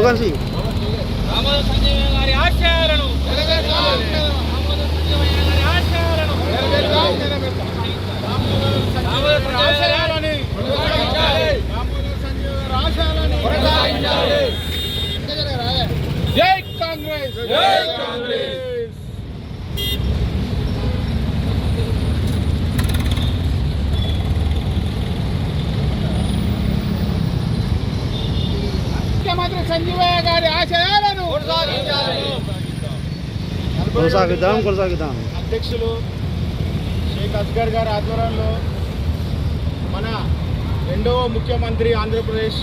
రోగన్సి రామోజీ సంజయ్ గారి ఆశయాలను జై కాంగ్రెస్ జై కాంగ్రెస్. ముఖ్యమంత్రి సంజీవయ్య గారి ఆశయాలను కొనసాగిద్దాం. అధ్యక్షులు షేక్ అస్గర్ గారి ఆధ్వర్యంలో మన రెండవ ముఖ్యమంత్రి ఆంధ్రప్రదేశ్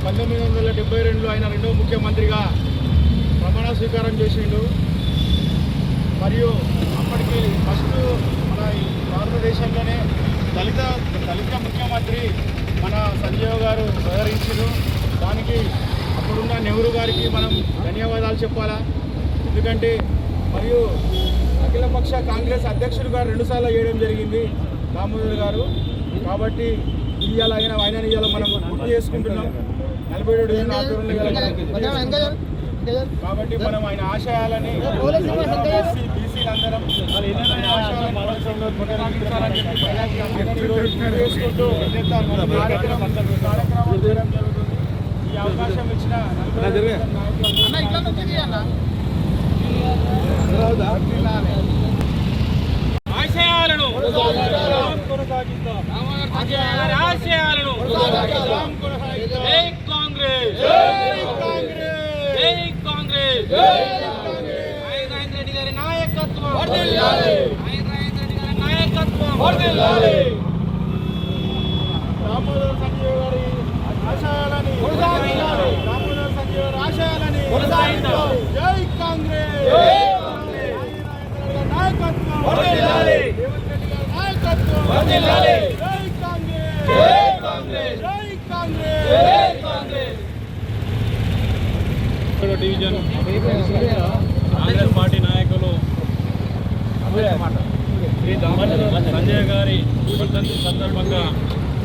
1972లో ఆయన రెండవ ముఖ్యమంత్రిగా ప్రమాణ స్వీకారం చేసిండు. మరియు అప్పటికి ఫస్ట్ మన భారతదేశంలోనే దళిత ముఖ్యమంత్రి మన సంజయ్ గారు వ్యవహరించారు. దానికి అప్పుడున్న నెహ్రూ గారికి మనం ధన్యవాదాలు చెప్పాలా. ఎందుకంటే మరియు అఖిలపక్ష కాంగ్రెస్ అధ్యక్షుడు గారు 2 సార్లు చేయడం జరిగింది దామోదర్ గారు. కాబట్టి ఇవాళ ఆయన ఇవాళ మనం గుర్తు చేసుకుంటున్నాం 47 డివిజన్ ఆధ్వర్యంలో. కాబట్టి మనం ఆయన ఆశయాలని బీసీలందరం చేసుకుంటూ కార్యక్రమం చేయడం జరుగుతుంది. ఈ అవకాశం ఇచ్చిన ఆశయాలను జై కాంగ్రెస్ జై కాంగ్రెస్. రాజేంద్ర రెడ్డి గారి నాయకత్వం రామోజీ సంజయ్ గారి ఆశయాలని జై కాంగ్రెస్ నాయకత్వం రేవంత్ రెడ్డి గారి నాయకత్వం జై కాంగ్రెస్. డివిజన్ కాంగ్రెస్ పార్టీ నాయకులు శ్రీ దామోదర్ సంజయ్ గారి వర్ధంతి సందర్భంగా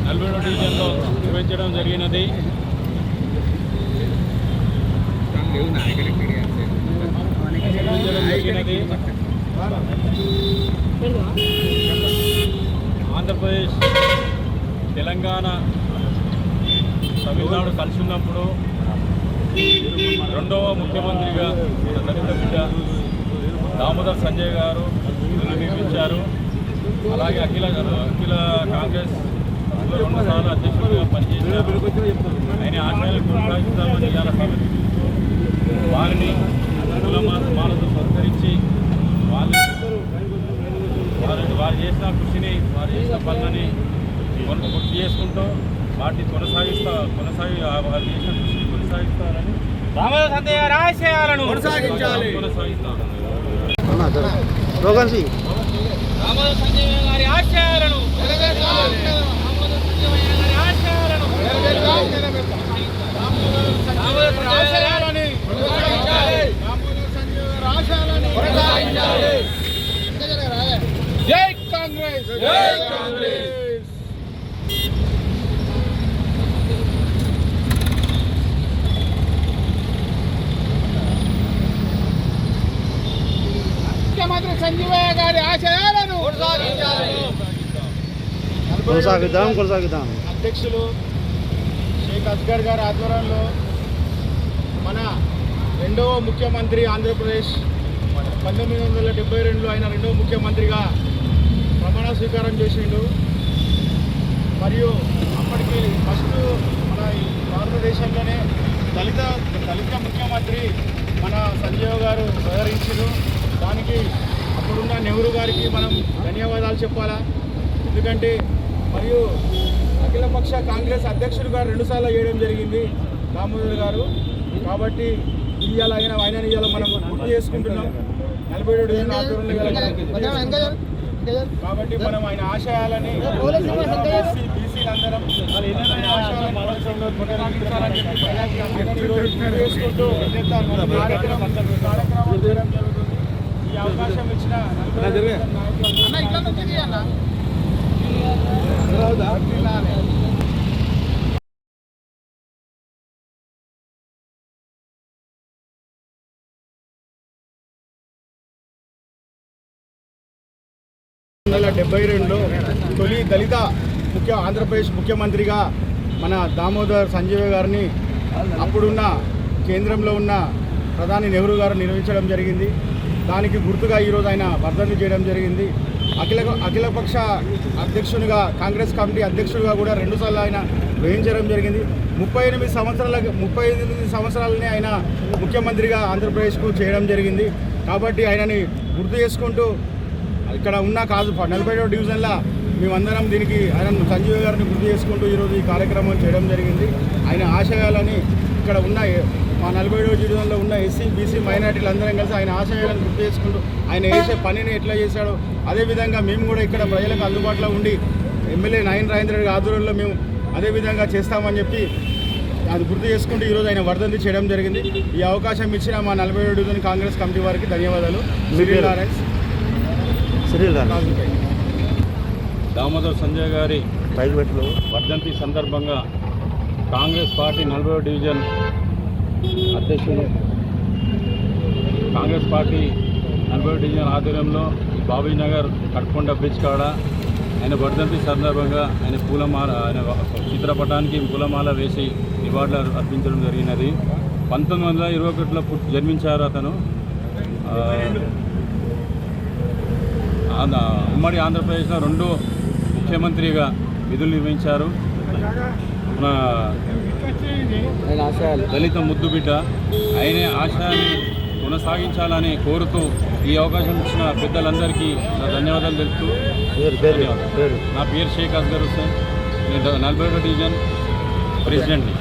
47 డివిజన్లో నిర్వహించడం జరిగినది. ఆంధ్రప్రదేశ్ తెలంగాణ తమిళనాడు కలిసి ఉన్నప్పుడు రెండవ ముఖ్యమంత్రిగా మన దళిత బిడ్డ దామోదర్ సంజయ్ గారు నిర్మించారు. అలాగే అఖిల కాంగ్రెస్ 2 సార్లు అధ్యక్షుడిగా పనిచేశారు. ఆయన ఆశయాలు కొనసాగిస్తామని ఇవాళ వారిని మాలతో సత్కరించి వారు చేసిన కృషిని వారు చేసిన పనులని గుర్తు చేసుకుంటూ వాటిని వారు చేసిన కృషిని కొనసాగిస్తారని రామోజీ సంజయ్ గారి ఆశయాలను కొనసాగిస్తారు. రోగన్సి రామోజీ సంజయ్ గారి ఆశయాలను జై కాంగ్రెస్ జై కాంగ్రెస్. ముఖ్యమంత్రి సంజీవయ్య గారి ఆశయాలను కొనసాగిద్దాం. అధ్యక్షులు షేక్ అస్గర్ గారి ఆధ్వర్యంలో మన రెండవ ముఖ్యమంత్రి ఆంధ్రప్రదేశ్ 1972లో ఆయన రెండవ ముఖ్యమంత్రిగా ప్రమాణ స్వీకారం చేసిండు. మరియు అప్పటికి ఫస్ట్ మన భారతదేశంలోనే దళిత ముఖ్యమంత్రి మన సంజయ్ గారు వ్యవహరించారు. దానికి అప్పుడున్న నెహ్రూ గారికి మనం ధన్యవాదాలు చెప్పాలా. ఎందుకంటే మరియు అఖిలపక్ష కాంగ్రెస్ అధ్యక్షుడు గారు 2 సార్లు చేయడం జరిగింది దామోదర్ గారు. కాబట్టి ఇవాళ ఆయన ఇవాళ మనం గుర్తు చేసుకుంటున్నాం 47 డివిజన్ ఆధ్వర్యంలో. కాబట్టి మనం ఆయన ఆశయాలని బీసీలందరం చేసుకుంటూ కార్యక్రమం చేయడం జరుగుతుంది. ఈ అవకాశం ఇచ్చిన 1972లో తొలి దళిత ఆంధ్రప్రదేశ్ ముఖ్యమంత్రిగా మన దామోదర్ సంజయ్ గారిని అప్పుడున్న కేంద్రంలో ఉన్న ప్రధాని నెహ్రూ గారు నిర్వహించడం జరిగింది. దానికి గుర్తుగా ఈరోజు ఆయన వర్ధంతి చేయడం జరిగింది. అఖిలపక్ష అధ్యక్షునిగా కాంగ్రెస్ కమిటీ అధ్యక్షుడిగా కూడా 2 సార్లు ఆయన వహించడం జరిగింది. 38 సంవత్సరాలనే ఆయన ముఖ్యమంత్రిగా ఆంధ్రప్రదేశ్కు చేయడం జరిగింది. కాబట్టి ఆయనని గుర్తు చేసుకుంటూ ఇక్కడ ఉన్న 47వ డివిజన్లో మేమందరం దీనికి ఆయన సంజీవ్ గారిని గుర్తు చేసుకుంటూ ఈరోజు ఈ కార్యక్రమం చేయడం జరిగింది. ఆయన ఆశయాలని ఇక్కడ ఉన్న మా 47వ డివిజన్లో ఉన్న ఎస్సీ బీసీ మైనార్టీలు అందరం కలిసి ఆయన ఆశయాలను గుర్తు చేసుకుంటూ ఆయన చేసే పనిని ఎట్లా చేశాడో అదేవిధంగా మేము కూడా ఇక్కడ ప్రజలకు అందుబాటులో ఉండి ఎమ్మెల్యే నాయన రాజేంద్ర రెడ్డి ఆధ్వర్యంలో మేము అదేవిధంగా చేస్తామని చెప్పి అది గుర్తు చేసుకుంటూ ఈరోజు ఆయన వర్ధంతి చేయడం జరిగింది. ఈ అవకాశం ఇచ్చిన మా 47వ డివిజన్ కాంగ్రెస్ కమిటీ వారికి ధన్యవాదాలు. దామోదర్ సంజయ్ గారి వర్ధంతి సందర్భంగా కాంగ్రెస్ పార్టీ 40వ డివిజన్ అధ్యక్షుడు కాంగ్రెస్ పార్టీ 40వ డివిజన్ ఆధ్వర్యంలో బాబీనగర్ కట్కొండ బ్రిడ్జ్ కాడ ఆయన వర్ధంతి సందర్భంగా ఆయన చిత్రపటానికి పూలమాల వేసి నివాళులు అర్పించడం జరిగినది. 1921లో జన్మించారు అతను. ఉమ్మడి ఆంధ్రప్రదేశ్లో 2 ముఖ్యమంత్రిగా విధులు నిర్వహించారు. మన దళిత ముద్దుబిడ్డ ఆయనే ఆశయాన్ని కొనసాగించాలని కోరుతూ ఈ అవకాశం ఇచ్చిన పెద్దలందరికీ నా ధన్యవాదాలు తెలుపుతూ నా పేరు షేక్ అస్గర్ హుస్సేన్. నేను 40వ డివిజన్ ప్రెసిడెంట్ని.